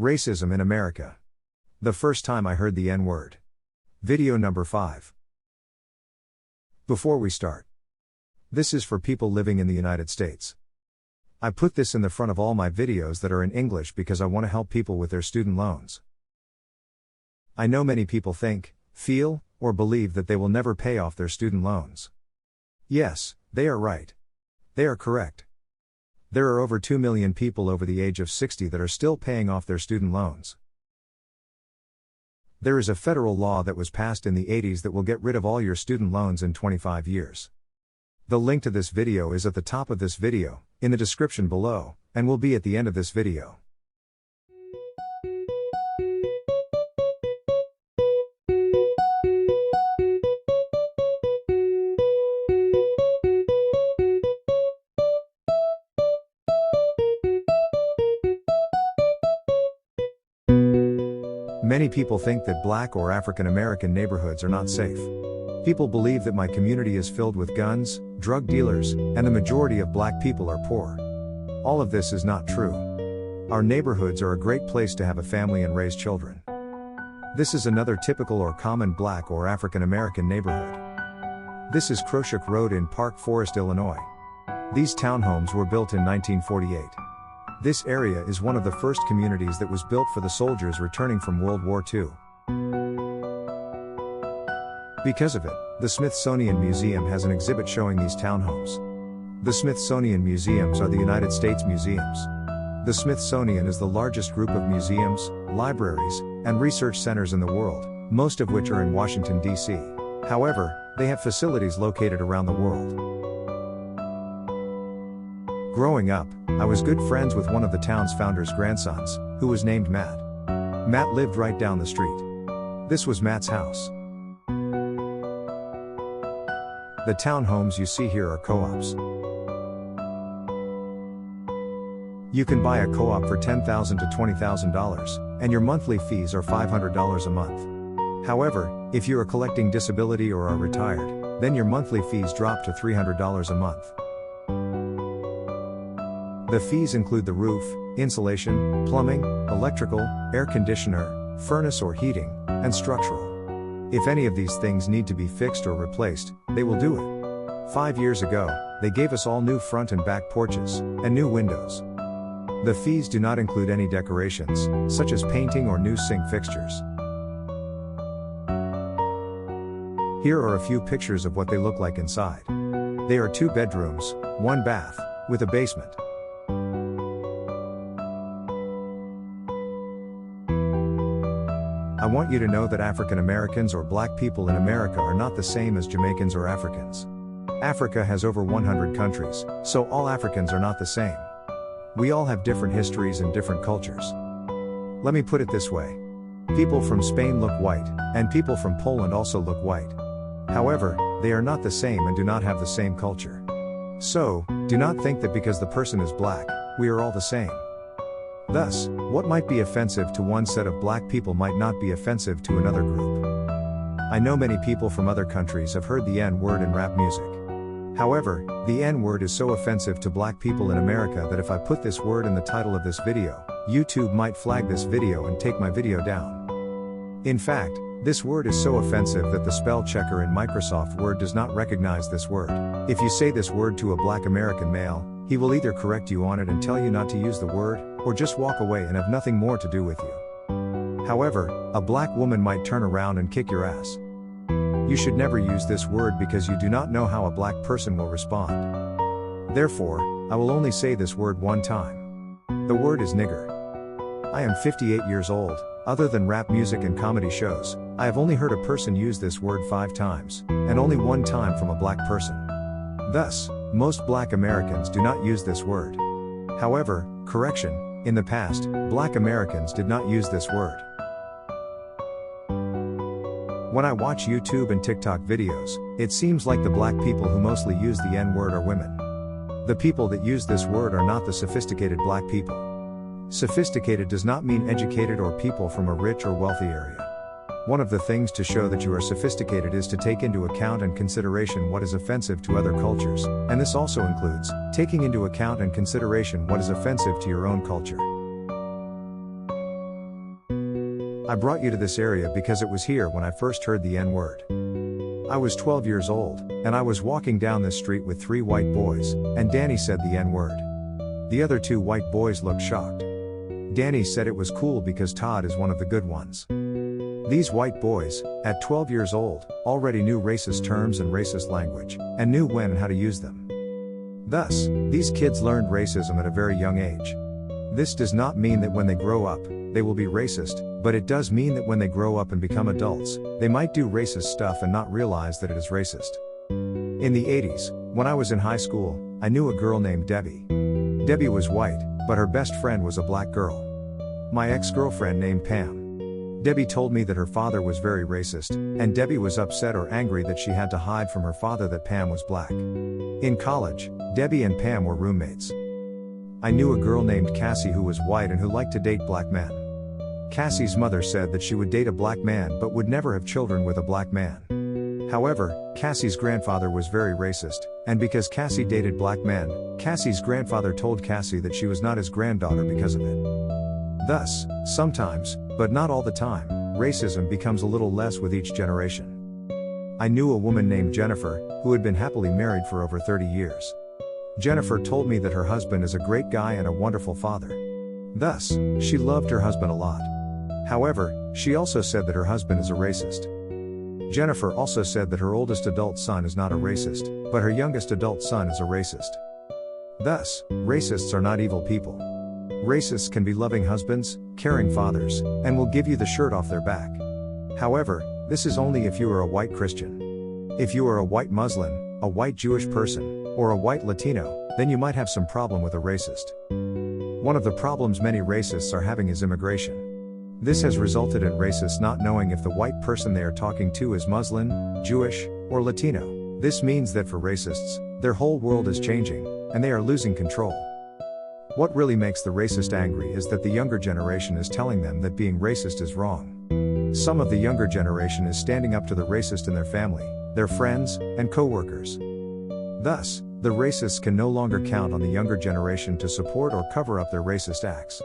Racism in America. The first time I heard the N-word. Video number 5. Before we start, this is for people living in the United States. I put this in the front of all my videos that are in English because I want to help people with their student loans. I know many people think, feel, or believe that they will never pay off their student loans. Yes, they are right. They are correct. There are over 2 million people over the age of 60 that are still paying off their student loans. There is a federal law that was passed in the 80s that will get rid of all your student loans in 25 years. The link to this video is at the top of this video, in the description below, and will be at the end of this video. Many people think that Black or African American neighborhoods are not safe. People believe that my community is filled with guns, drug dealers, and the majority of Black people are poor. All of this is not true. Our neighborhoods are a great place to have a family and raise children. This is another typical or common Black or African American neighborhood. This is Crochuk Road in Park Forest, Illinois. These townhomes were built in 1948. This area is one of the first communities that was built for the soldiers returning from World War II. Because of it, the Smithsonian Museum has an exhibit showing these townhomes. The Smithsonian Museums are the United States museums. The Smithsonian is the largest group of museums, libraries, and research centers in the world, most of which are in Washington, D.C. However, they have facilities located around the world. Growing up, I was good friends with one of the town's founders' grandsons, who was named Matt. Matt lived right down the street. This was Matt's house. The townhomes you see here are co-ops. You can buy a co-op for $10,000 to $20,000, and your monthly fees are $500 a month. However, if you are collecting disability or are retired, then your monthly fees drop to $300 a month. The fees include the roof, insulation, plumbing, electrical, air conditioner, furnace or heating, and structural. If any of these things need to be fixed or replaced, they will do it. 5 years ago, they gave us all new front and back porches, and new windows. The fees do not include any decorations, such as painting or new sink fixtures. Here are a few pictures of what they look like inside. They are 2 bedrooms, 1 bath, with a basement. I want you to know that African Americans or Black people in America are not the same as Jamaicans or Africans. Africa has over 100 countries, so all Africans are not the same. We all have different histories and different cultures. Let me put it this way. People from Spain look white, and people from Poland also look white. However, they are not the same and do not have the same culture. So, do not think that because the person is Black, we are all the same. Thus, what might be offensive to one set of Black people might not be offensive to another group. I know many people from other countries have heard the N-word in rap music. However, the N-word is so offensive to Black people in America that if I put this word in the title of this video, YouTube might flag this video and take my video down. In fact, this word is so offensive that the spell checker in Microsoft Word does not recognize this word. If you say this word to a Black American male, he will either correct you on it and tell you not to use the word, or just walk away and have nothing more to do with you. However, a Black woman might turn around and kick your ass. You should never use this word because you do not know how a Black person will respond. Therefore, I will only say this word one time. The word is nigger. I am 58 years old. Other than rap music and comedy shows, I have only heard a person use this word 5 times, and only 1 time from a Black person. Thus, most Black Americans do not use this word. However, correction, in the past, Black Americans did not use this word. When I watch YouTube and TikTok videos, it seems like the Black people who mostly use the N-word are women. The people that use this word are not the sophisticated Black people. Sophisticated does not mean educated or people from a rich or wealthy area. One of the things to show that you are sophisticated is to take into account and consideration what is offensive to other cultures, and this also includes taking into account and consideration what is offensive to your own culture. I brought you to this area because it was here when I first heard the N-word. I was 12 years old, and I was walking down this street with 3 white boys, and Danny said the N-word. The other 2 white boys looked shocked. Danny said it was cool because Todd is one of the good ones. These white boys, at 12 years old, already knew racist terms and racist language, and knew when and how to use them. Thus, these kids learned racism at a very young age. This does not mean that when they grow up, they will be racist, but it does mean that when they grow up and become adults, they might do racist stuff and not realize that it is racist. In the 80s, when I was in high school, I knew a girl named Debbie. Debbie was white, but her best friend was a black girl. My ex-girlfriend named Pam. Debbie told me that her father was very racist, and Debbie was upset or angry that she had to hide from her father that Pam was black. In college, Debbie and Pam were roommates. I knew a girl named Cassie who was white and who liked to date black men. Cassie's mother said that she would date a black man but would never have children with a black man. However, Cassie's grandfather was very racist, and because Cassie dated black men, Cassie's grandfather told Cassie that she was not his granddaughter because of it. Thus, sometimes, but not all the time, racism becomes a little less with each generation. I knew a woman named Jennifer, who had been happily married for over 30 years. Jennifer told me that her husband is a great guy and a wonderful father. Thus, she loved her husband a lot. However, she also said that her husband is a racist. Jennifer also said that her oldest adult son is not a racist, but her youngest adult son is a racist. Thus, racists are not evil people. Racists can be loving husbands, caring fathers, and will give you the shirt off their back. However, this is only if you are a white Christian. If you are a white Muslim, a white Jewish person, or a white Latino, then you might have some problem with a racist. One of the problems many racists are having is immigration. This has resulted in racists not knowing if the white person they are talking to is Muslim, Jewish, or Latino. This means that for racists, their whole world is changing, and they are losing control. What really makes the racist angry is that the younger generation is telling them that being racist is wrong. Some of the younger generation is standing up to the racist in their family, their friends, and co-workers. Thus, the racists can no longer count on the younger generation to support or cover up their racist acts.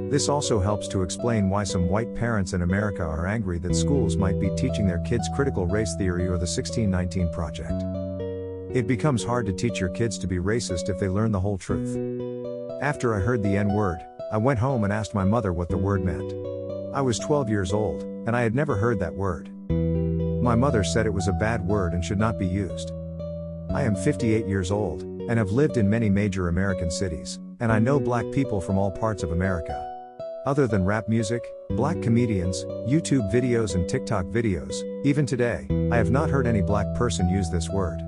This also helps to explain why some white parents in America are angry that schools might be teaching their kids critical race theory or the 1619 Project. It becomes hard to teach your kids to be racist if they learn the whole truth. After I heard the N-word, I went home and asked my mother what the word meant. I was 12 years old, and I had never heard that word. My mother said it was a bad word and should not be used. I am 58 years old, and have lived in many major American cities, and I know black people from all parts of America. Other than rap music, black comedians, YouTube videos and TikTok videos, even today, I have not heard any black person use this word.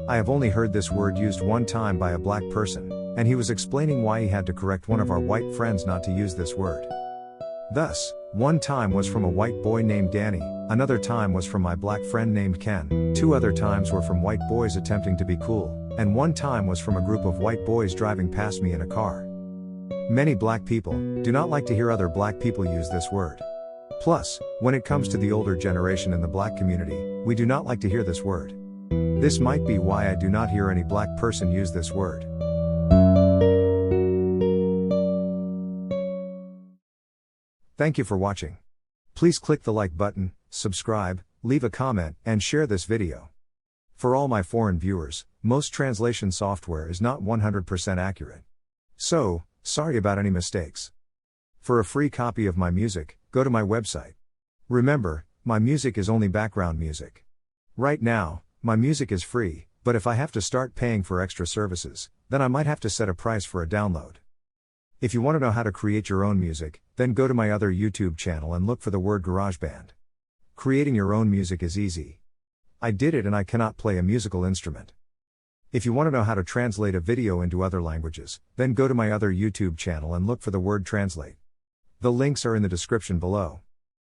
I have only heard this word used one time by a black person, and he was explaining why he had to correct one of our white friends not to use this word. Thus, one time was from a white boy named Danny, another time was from my black friend named Ken, 2 other times were from white boys attempting to be cool, and one time was from a group of white boys driving past me in a car. Many black people do not like to hear other black people use this word. Plus, when it comes to the older generation in the black community, we do not like to hear this word. This might be why I do not hear any black person use this word. Thank you for watching. Please click the like button, subscribe, leave a comment, and share this video. For all my foreign viewers, most translation software is not 100% accurate. So, sorry about any mistakes. For a free copy of my music, go to my website. Remember, my music is only background music. Right now, my music is free, but if I have to start paying for extra services, then I might have to set a price for a download. If you want to know how to create your own music, then go to my other YouTube channel and look for the word Garageband. Creating your own music is easy. I did it and I cannot play a musical instrument. If you want to know how to translate a video into other languages, then go to my other YouTube channel and look for the word translate. The links are in the description below.